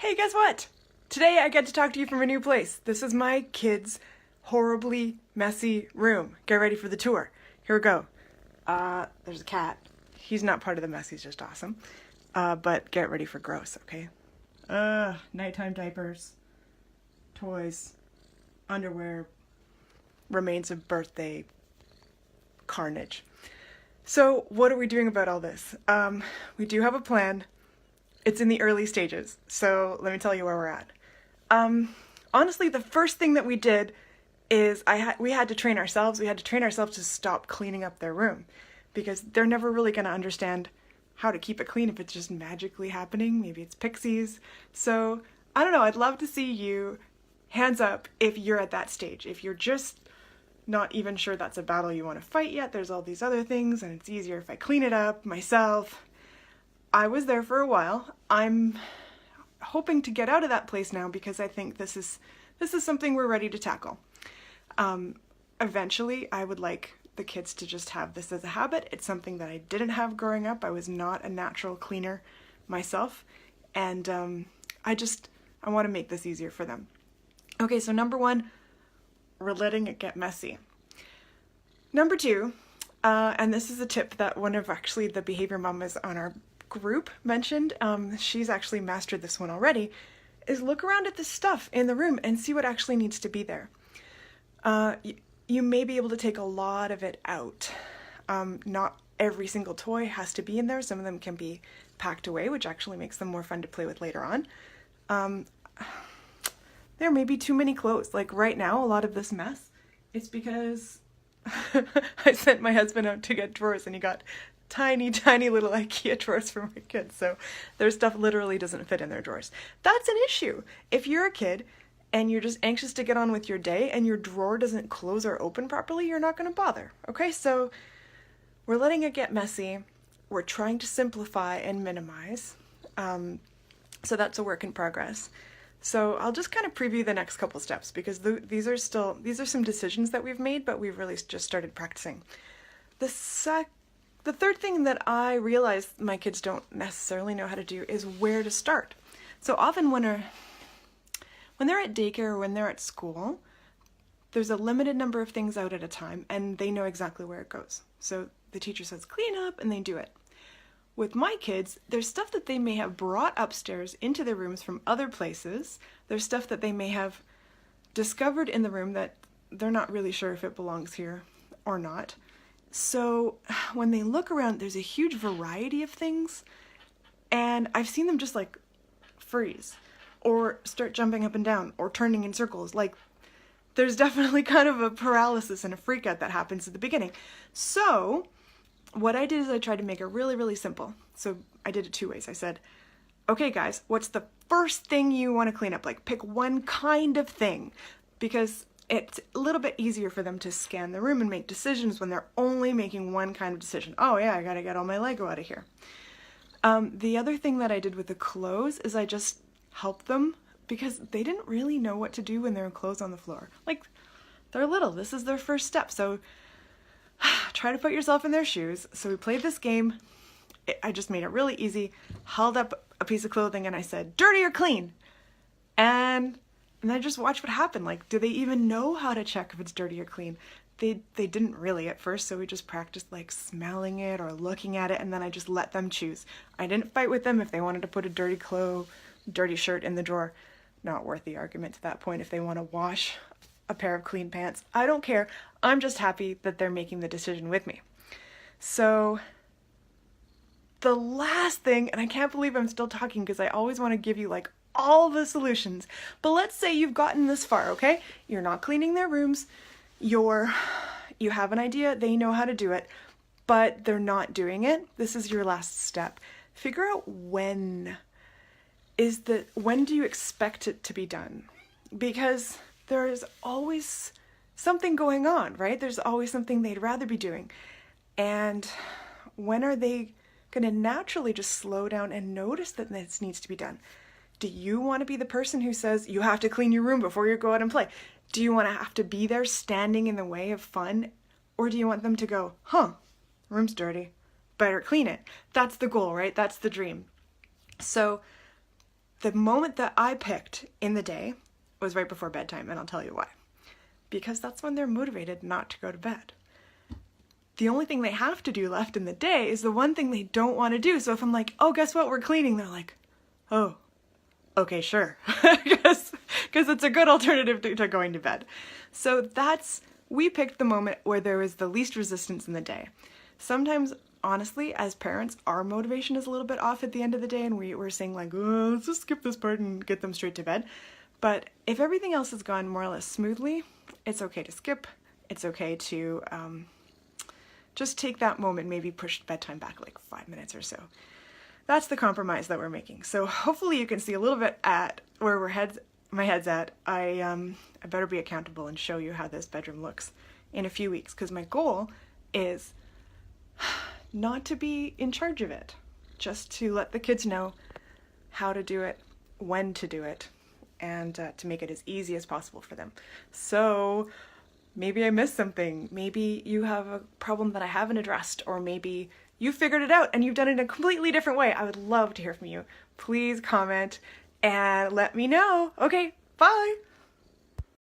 Hey, guess what? Today I get to talk to you from a new place. This is my kid's horribly messy room. Get ready for the tour. Here we go. There's a cat. He's not part of the mess, he's just awesome. But get ready for gross, okay? Nighttime diapers, toys, underwear, remains of birthday carnage. So what are we doing about all this? We do have a plan. It's in the early stages, so let me tell you where we're at. Honestly, the first thing that we did is we had to train ourselves. We had to train ourselves to stop cleaning up their room, because they're never really going to understand how to keep it clean if it's just magically happening. Maybe it's pixies. So I don't know. I'd love to see you. Hands up if you're at that stage. If you're just not even sure that's a battle you want to fight yet, there's all these other things, and it's easier if I clean it up myself. I was there for a while. I'm hoping to get out of that place now because I think this is something we're ready to tackle. Eventually, I would like the kids to just have this as a habit. It's something that I didn't have growing up. I was not a natural cleaner myself, and I want to make this easier for them. Okay, so number one, we're letting it get messy. Number two, and this is a tip that one of actually the Behaviour Mamas on our group mentioned, she's actually mastered this one already, is look around at the stuff in the room and see what actually needs to be there. You may be able to take a lot of it out. Not every single toy has to be in there. Some of them can be packed away, which actually makes them more fun to play with later on. There may be too many clothes. Like right now, a lot of this mess, it's because I sent my husband out to get drawers and he got tiny little IKEA drawers for my kids, so their stuff literally doesn't fit in their drawers. That's an issue. If you're a kid and you're just anxious to get on with your day and your drawer doesn't close or open properly, you're not going to bother. Okay, so we're letting it get messy. We're trying to simplify and minimize. So that's a work in progress. So I'll just kind of preview the next couple steps because these are some decisions that we've made, but we've really just started practicing. The third thing that I realize my kids don't necessarily know how to do is where to start. So often when they're at daycare or when they're at school, there's a limited number of things out at a time and they know exactly where it goes. So the teacher says clean up and they do it. With my kids, there's stuff that they may have brought upstairs into their rooms from other places. There's stuff that they may have discovered in the room that they're not really sure if it belongs here or not. So when they look around, there's a huge variety of things, and I've seen them just like freeze or start jumping up and down or turning in circles. Like there's definitely kind of a paralysis and a freak out that happens at the beginning. So what I did is I tried to make it really, really simple. So I did it two ways. I said, okay guys, what's the first thing you want to clean up? Like pick one kind of thing, because it's a little bit easier for them to scan the room and make decisions when they're only making one kind of decision. Oh yeah, I gotta get all my Lego out of here. The other thing that I did with the clothes is I just helped them because they didn't really know what to do when there were clothes on the floor. Like, they're little, this is their first step, so try to put yourself in their shoes. So we played this game. I just made it really easy, held up a piece of clothing and I said, dirty or clean? And I just watched what happened. Like, do they even know how to check if it's dirty or clean? They didn't really at first, so we just practiced like smelling it or looking at it, and then I just let them choose. I didn't fight with them if they wanted to put a dirty shirt in the drawer. Not worth the argument to that point. If they want to wash a pair of clean pants, I don't care. I'm just happy that they're making the decision with me. So the last thing, and I can't believe I'm still talking because I always want to give you like all the solutions, but let's say you've gotten this far, okay? You're not cleaning their rooms, you have an idea, they know how to do it, but they're not doing it. This is your last step. Figure out when do you expect it to be done? Because there's always something going on, right? There's always something they'd rather be doing. And when are they going to naturally just slow down and notice that this needs to be done? Do you want to be the person who says you have to clean your room before you go out and play? Do you want to have to be there standing in the way of fun? Or do you want them to go, room's dirty, better clean it? That's the goal, right? That's the dream. So the moment that I picked in the day was right before bedtime, and I'll tell you why. Because that's when they're motivated not to go to bed. The only thing they have to do left in the day is the one thing they don't want to do. So if I'm like, oh, guess what, we're cleaning, they're like, oh, okay, sure. Because it's a good alternative to going to bed. So we picked the moment where there was the least resistance in the day. Sometimes, honestly, as parents, our motivation is a little bit off at the end of the day, and we're saying like, oh, let's just skip this part and get them straight to bed. But if everything else has gone more or less smoothly, it's okay to skip. It's okay to just take that moment, maybe push bedtime back like 5 minutes or so. That's the compromise that we're making. So hopefully you can see a little bit at where my head's at. I better be accountable and show you how this bedroom looks in a few weeks, because my goal is not to be in charge of it, just to let the kids know how to do it, when to do it, and to make it as easy as possible for them. So maybe I missed something. Maybe you have a problem that I haven't addressed, or maybe you figured it out and you've done it in a completely different way. I would love to hear from you. Please comment and let me know. Okay, bye.